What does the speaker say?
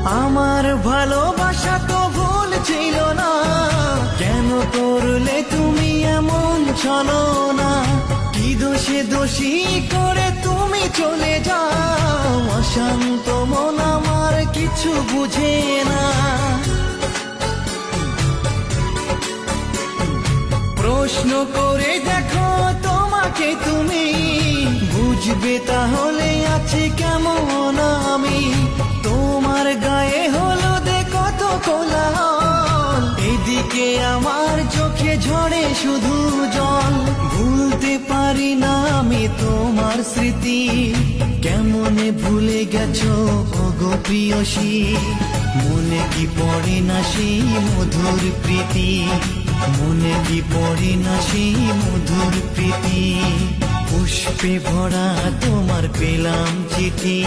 আমার ভালোবাসা তো ভুল ছিল না, কেন করলে তুমি এমন ছলনা? কি দোষে দোষী করে তুমি চলে যাও, অশান্ত মন আমার কিছু বুঝে না। প্রশ্ন করে দেখো তোমাকে তুমি, বুঝবে তাহলে আছি কেমন আমি। তোমার গায়ে হলুদে কত কোলাহল, এদিকে আমার চোখে ঝরে শুধু জল। ভুলতে পারি না আমি তোমার স্মৃতি, কেমনে ভুলে গেছো ওগো প্রিয়সী। মনে কি পড়ে না সেই মধুর প্রীতি, মনে কি পড়ে না সেই মধুর প্রীতি। পুষ্পে ভরা তোমার পেলাম চিঠি।